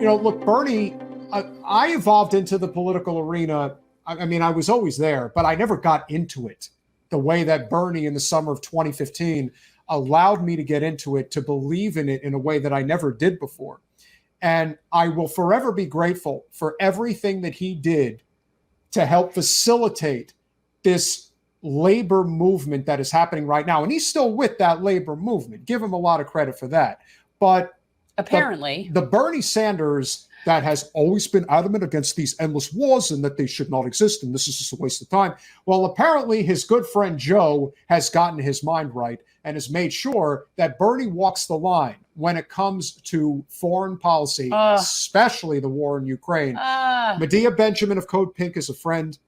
Look, Bernie, I evolved into the political arena. I mean, I was always there, but I never got into it the way that Bernie in the summer of 2015 allowed me to get into it, to believe in it in a way that I never did before. And I will forever be grateful for everything that he did to help facilitate this labor movement that is happening right now. And he's still with that labor movement. Give him a lot of credit for that. But apparently, the Bernie Sanders that has always been adamant against these endless wars and that they should not exist and this is just a waste of time. Well, apparently his good friend Joe has gotten his mind right and has made sure that Bernie walks the line when it comes to foreign policy, especially the war in Ukraine. Medea Benjamin of CodePink is a friend.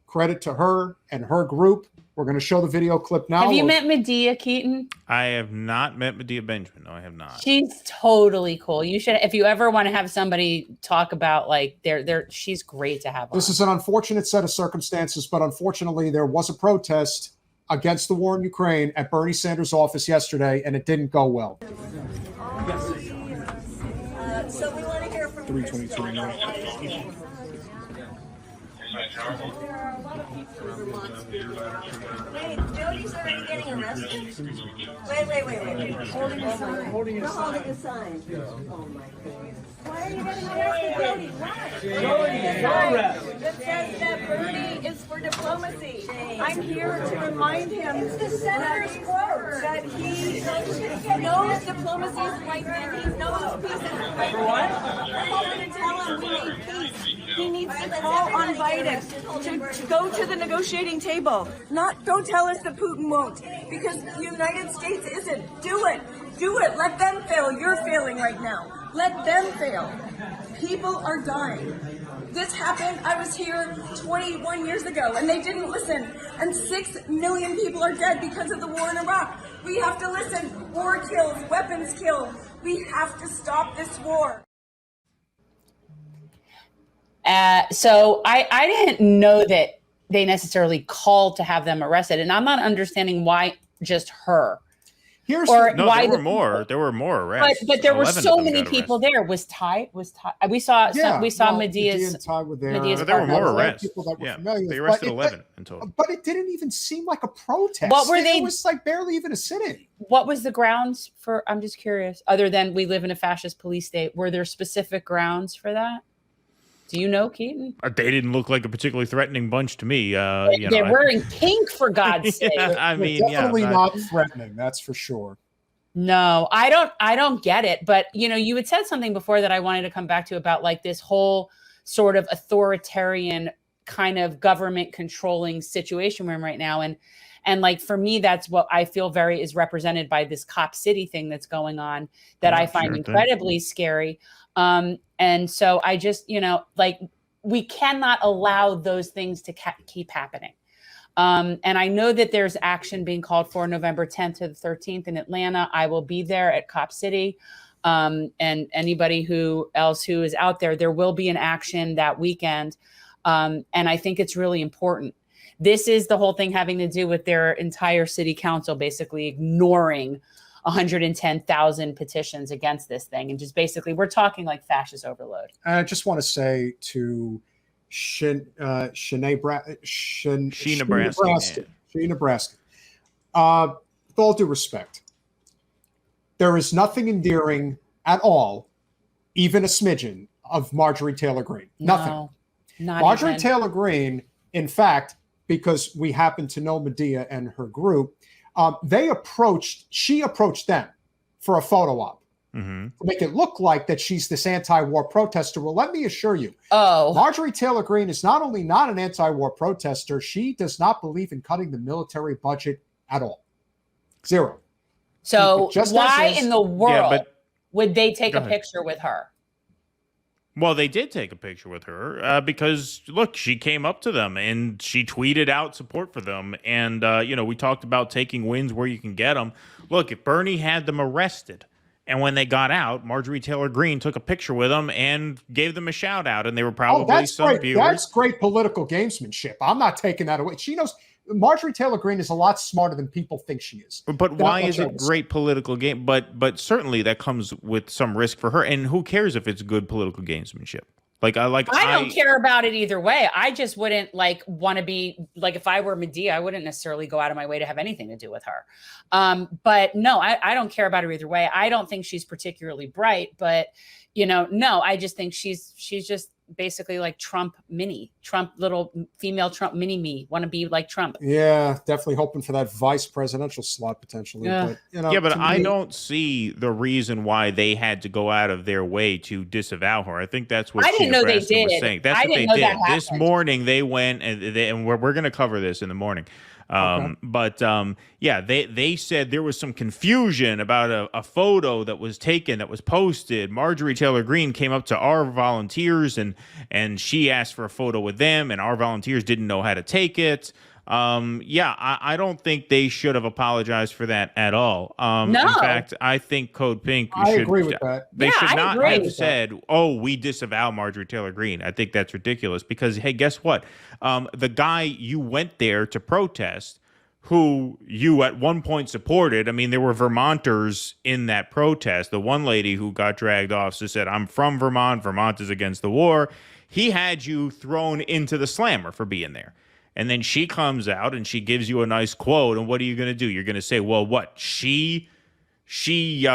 Credit to her and her group. We're going to show the video clip now. Have you met Medea, Keaton? I have not met Medea Benjamin. No, I have not. She's totally cool. You should, if you ever want to have somebody talk about like she's great to have on. This is an unfortunate set of circumstances, but unfortunately there was a protest against the war in Ukraine at Bernie Sanders' office yesterday, and it didn't go well. So we want to hear from 322. There are a lot of people in Vermont. Wait, Jody's already getting arrested? Wait. Holding a sign. Holding a sign. Oh my goodness. Why are you getting arrested, Jody? Why? Jody, no arrest. That says that Bernie is for diplomacy. I'm here to remind him the senator's quote that he knows diplomacy is the right thing. He knows peace is the right thing. I'm going to tell him we need peace. He needs to call on Biden to go to the negotiating table. Don't tell us that Putin won't, because the United States isn't. Do it. Let them fail. You're failing right now. Let them fail. People are dying. This happened. I was here 21 years ago, and they didn't listen. And 6 million people are dead because of the war in Iraq. We have to listen. War kills. Weapons kill. We have to stop this war. So I didn't know that they necessarily called to have them arrested, and I'm not understanding why just her. There were more arrests. But there were so many people there. Was Ty? We saw Medea's. And Ty were there. There were more arrests. They arrested 11 in total. But it didn't even seem like a protest. What were they? It was like barely even a sit-in. What was the grounds for? I'm just curious. Other than we live in a fascist police state, were there specific grounds for that? Do you know, Keaton? They didn't look like a particularly threatening bunch to me. They're wearing pink, for God's sake. Definitely not threatening. That's for sure. No, I don't get it. But you had said something before that I wanted to come back to about like this whole sort of authoritarian kind of government controlling situation we're in right now, and like for me, that's what I feel is represented by this Cop City thing that's going on that I find incredibly scary. And so I just, like we cannot allow those things to keep happening. And I know that there's action being called for November 10th to the 13th in Atlanta. I will be there at Cop City. And anybody else who is out there will be an action that weekend. And I think it's really important. This is the whole thing having to do with their entire city council basically ignoring 110,000 petitions against this thing. And just basically, we're talking like fascist overload. I just want to say to Nebraska, with all due respect, there is nothing endearing at all, even a smidgen, of Marjorie Taylor Greene. Nothing. Not Marjorie even. Taylor Greene, in fact, because we happen to know Medea and her group, she approached them for a photo op to make it look like that she's this anti-war protester. Well, let me assure you, Marjorie Taylor Greene is not only not an anti-war protester, she does not believe in cutting the military budget at all. Zero. So why in the world would they take a picture with her? Well, they did take a picture with her because, look, she came up to them and she tweeted out support for them. And, we talked about taking wins where you can get them. Look, if Bernie had them arrested and when they got out, Marjorie Taylor Greene took a picture with them and gave them a shout out. And they were probably some viewers. That's great political gamesmanship. I'm not taking that away. She knows Marjorie Taylor Greene is a lot smarter than people think she is. But why is it great political game? But certainly that comes with some risk for her. And who cares if it's good political gamesmanship? I don't care about it either way. I just wouldn't want to be if I were Medea, I wouldn't necessarily go out of my way to have anything to do with her. But no, I don't care about her either way. I don't think she's particularly bright, but no, I just think she's just basically like Trump little female Trump mini me, want to be like Trump. Yeah, definitely hoping for that vice presidential slot potentially. Yeah. But, I don't see the reason why they had to go out of their way to disavow her. I think that's what I didn't know they did. was saying. That's what they did. This morning they went and we're going to cover this in the morning. They said there was some confusion about a photo that was taken, that was posted. Marjorie Taylor Greene came up to our volunteers and she asked for a photo with them, and our volunteers didn't know how to take it. I don't think they should have apologized for that at all. No. In fact, I think CodePink agree with that. They should not have said, "Oh, we disavow Marjorie Taylor Greene." I think that's ridiculous because, hey, guess what? The guy you went there to protest, who you at one point supported. I mean, there were Vermonters in that protest. The one lady who got dragged off said, "I'm from Vermont. Vermont is against the war." He had you thrown into the slammer for being there. And then she comes out and she gives you a nice quote. And what are you going to do? You're going to say, well, what? She is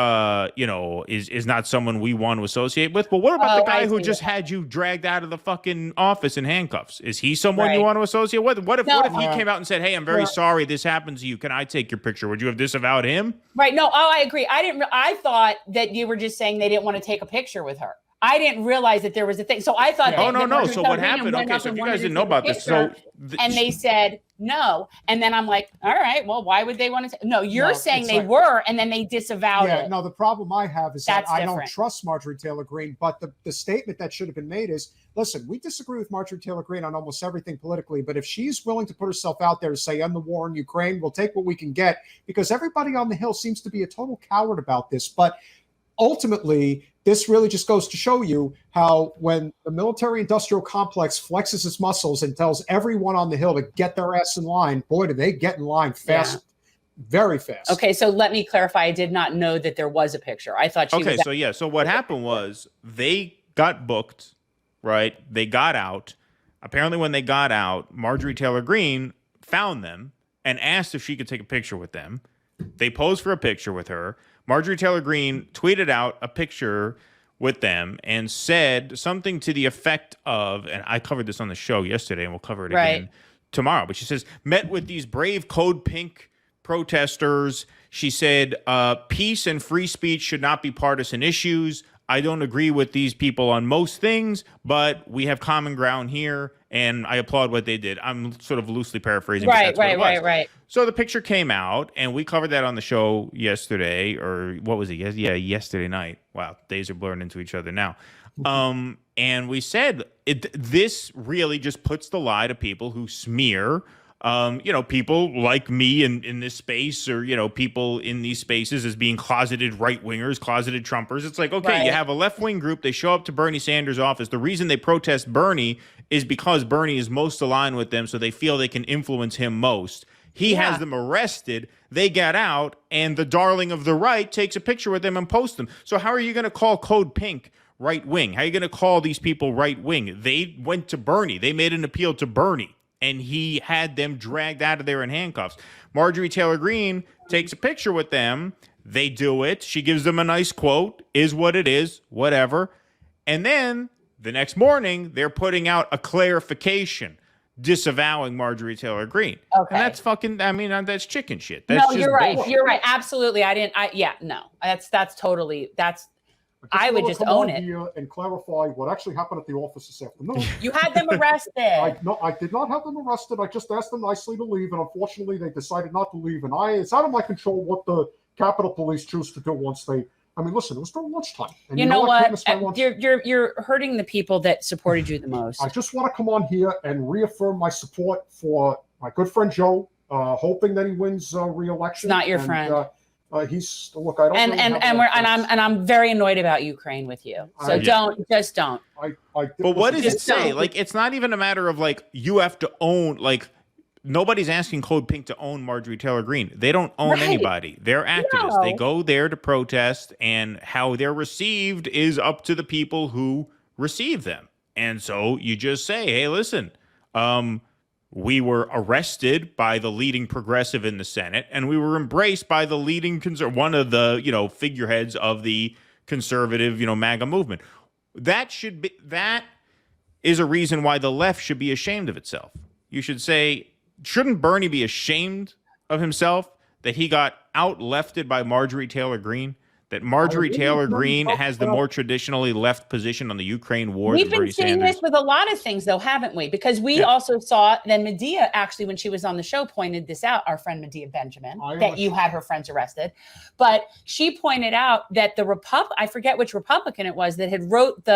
not someone we want to associate with. But what about the guy who just had you dragged out of the fucking office in handcuffs? Is he someone you want to associate with? What if he came out and said, "Hey, I'm very sorry this happened to you. Can I take your picture?" Would you have disavowed him? Right. No. Oh, I agree. I thought that you were just saying they didn't want to take a picture with her. I didn't realize that there was a thing. So I thought. No. So what happened? Okay, so if you guys didn't know about this, and they said no, and then I'm like, all right, well, why would they want to? No, you're saying they were, and then they disavowed it. No, the problem I have is that I different. don't trust Marjorie Taylor Greene. But the statement that should have been made is, listen, we disagree with Marjorie Taylor Greene on almost everything politically, but if she's willing to put herself out there to say, "End the war in Ukraine, we'll take what we can get," because everybody on the Hill seems to be a total coward about this. But ultimately, this really just goes to show you how when the military-industrial complex flexes its muscles and tells everyone on the Hill to get their ass in line, boy, do they get in line fast, very fast. Okay, so let me clarify. I did not know that there was a picture. I thought she was... So what happened was they got booked, right? They got out. Apparently when they got out, Marjorie Taylor Greene found them and asked if she could take a picture with them. They posed for a picture with her. Marjorie Taylor Greene tweeted out a picture with them and said something to the effect of, and I covered this on the show yesterday and we'll cover it again tomorrow, but she says, met with these brave CodePink protesters. She said, peace and free speech should not be partisan issues. I don't agree with these people on most things, but we have common ground here, and I applaud what they did. I'm sort of loosely paraphrasing. Right. So the picture came out, and we covered that on the show yesterday, or what was it? Yesterday night. Wow, days are blurring into each other now. And we said this really just puts the lie to people who smear people like me in this space, or, people in these spaces as being closeted right-wingers, closeted Trumpers. It's like, okay, you have a left-wing group. They show up to Bernie Sanders' office. The reason they protest Bernie is because Bernie is most aligned with them, so they feel they can influence him most. He has them arrested. They get out, and the darling of the right takes a picture with them and posts them. So how are you going to call CodePink right-wing? How are you going to call these people right-wing? They went to Bernie. They made an appeal to Bernie, and he had them dragged out of there in handcuffs. Marjorie Taylor Greene takes a picture with them. They do it. She gives them a nice quote, is what it is, whatever. And then the next morning, they're putting out a clarification disavowing Marjorie Taylor Greene. Okay. And that's that's chicken shit. That's you're right. bullshit. You're right. Absolutely. That's totally, I would just own it. Here and clarify what actually happened at the office this afternoon. You had them arrested. I did not have them arrested. I just asked them nicely to leave, and unfortunately, they decided not to leave. And it's out of my control what the Capitol Police choose to do once they. I mean, listen, it was during lunchtime. And you know what? You're hurting the people that supported you the most. I just want to come on here and reaffirm my support for my good friend Joe, hoping that he wins re-election. It's not your friend. He's look. I don't. I'm very annoyed about Ukraine with you. So don't. But what does it say? Like, it's not even a matter of like you have to own like nobody's asking CodePink to own Marjorie Taylor Greene. They don't own Right. anybody. They're activists. No. They go there to protest, and how they're received is up to the people who receive them. And so you just say, hey, listen, we were arrested by the leading progressive in the Senate, and we were embraced by the leading one of the, figureheads of the conservative, MAGA movement. That is a reason why the left should be ashamed of itself. You should say, shouldn't Bernie be ashamed of himself that he got out-lefted by Marjorie Taylor Greene? That Marjorie Taylor Greene has the more traditionally left position on the Ukraine war We've than Bernie been seeing Sanders? this with a lot of things, though, haven't we? Because we also saw, then Medea, actually, when she was on the show, pointed this out, our friend Medea Benjamin, that you had her friends arrested. But she pointed out that I forget which Republican it was, that had wrote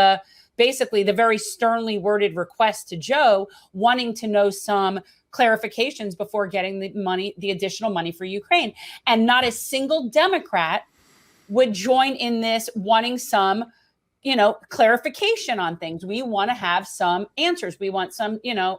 basically the very sternly worded request to Joe, wanting to know some clarifications before getting the additional money for Ukraine. And not a single Democrat would join in this, wanting some, clarification on things. We want to have some answers. We want some,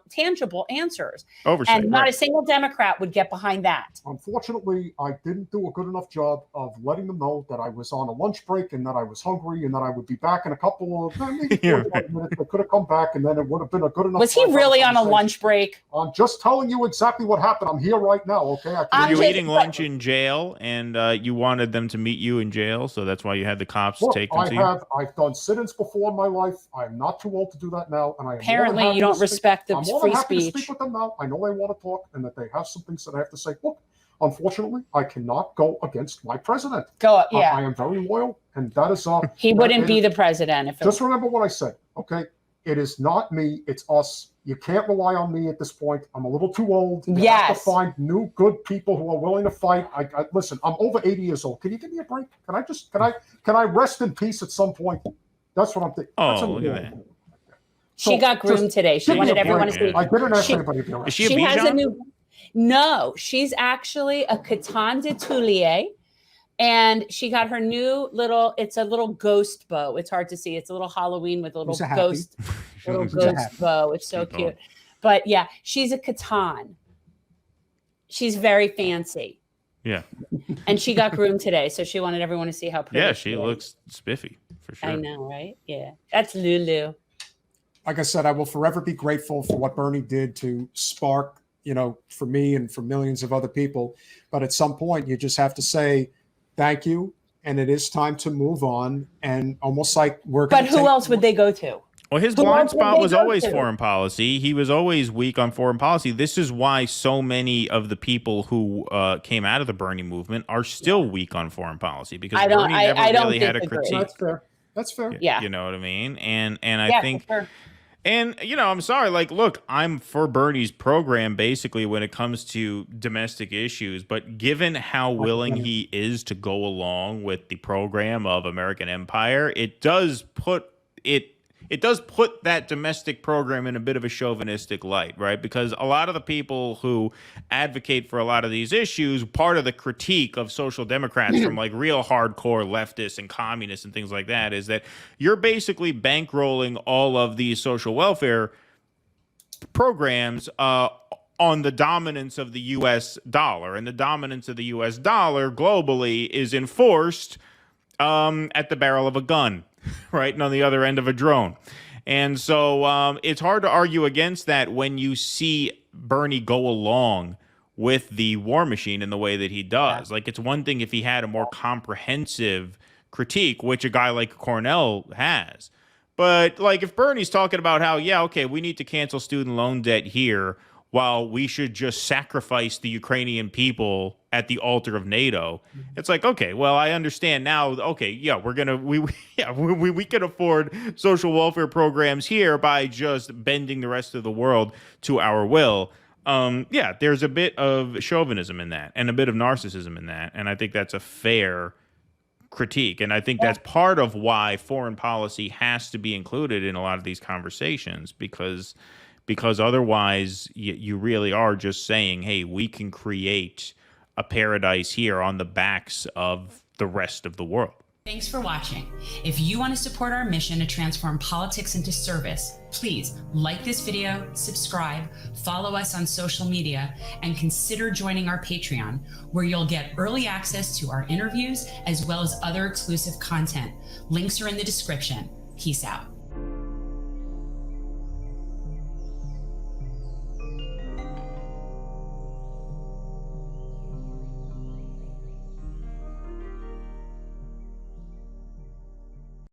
tangible answers. Oversight, and not a single Democrat would get behind that. Unfortunately, I didn't do a good enough job of letting them know that I was on a lunch break and that I was hungry and that I would be back in a couple of maybe 45 minutes. I could have come back, and then it would have been a good enough. Was he really on a lunch break? I'm just telling you exactly what happened. I'm here right now. Okay. Were you eating lunch in jail, and you wanted them to meet you in jail, so that's why you had the cops take them to you? I've done sit-ins before in my life. I'm not too old to do that now, and apparently you don't respect the free speech. To speak with them now. I know they want to talk, and that they have some things that I have to say. Look, unfortunately, I cannot go against my president. I am very loyal, and that is he wouldn't be the president if. Just remember what I said, okay? It is not me; it's us. You can't rely on me at this point. I'm a little too old. You have to find new, good people who are willing to fight. Listen. I'm over 80 years old. Can you give me a break? Can I rest in peace at some point? That's what I'm thinking. Oh, look at that. She got groomed today. She wanted everyone to see. I didn't ask anybody to be arrested. Is she a She Bijan? has a new. No, she's actually a Catan de Toulier. And she got her new it's a little ghost bow. It's hard to see. It's a little Halloween with a little ghost bow. It's so cute. But yeah, she's a Catan. She's very fancy. Yeah. And she got groomed today. So she wanted everyone to see how pretty. Yeah, she looks spiffy for sure. I know, right? Yeah. That's Lulu. Like I said, I will forever be grateful for what Bernie did to spark, for me and for millions of other people. But at some point, you just have to say, thank you. And it is time to move on. And almost like we're going to. But who else would they go to? Well, his blind spot was always foreign policy. He was always weak on foreign policy. This is why so many of the people who came out of the Bernie movement are still weak on foreign policy, because Bernie never really had a critique. That's fair. That's fair. Yeah. You know what I mean? And I think, and I'm sorry, look, I'm for Bernie's program basically when it comes to domestic issues, but given how willing he is to go along with the program of American Empire, it does put that domestic program in a bit of a chauvinistic light, right? Because a lot of the people who advocate for a lot of these issues, part of the critique of social democrats from real hardcore leftists and communists and things like that is that you're basically bankrolling all of these social welfare programs on the dominance of the U.S. dollar. And the dominance of the U.S. dollar globally is enforced at the barrel of a gun. Right, and on the other end of a drone. And so it's hard to argue against that when you see Bernie go along with the war machine in the way that he does. It's one thing if he had a more comprehensive critique, which a guy like Cornell has. But if Bernie's talking about how, we need to cancel student loan debt here, while we should just sacrifice the Ukrainian people at the altar of NATO. It's okay, well, I understand now. Okay, yeah, we can afford social welfare programs here by just bending the rest of the world to our will. There's a bit of chauvinism in that and a bit of narcissism in that. And I think that's a fair critique. And I think that's part of why foreign policy has to be included in a lot of these conversations, because otherwise you really are just saying, hey, we can create a paradise here on the backs of the rest of the world. Thanks for watching. If you want to support our mission to transform politics into service, please like this video, subscribe, follow us on social media, and consider joining our Patreon, where you'll get early access to our interviews as well as other exclusive content. Links are in the description. Peace out.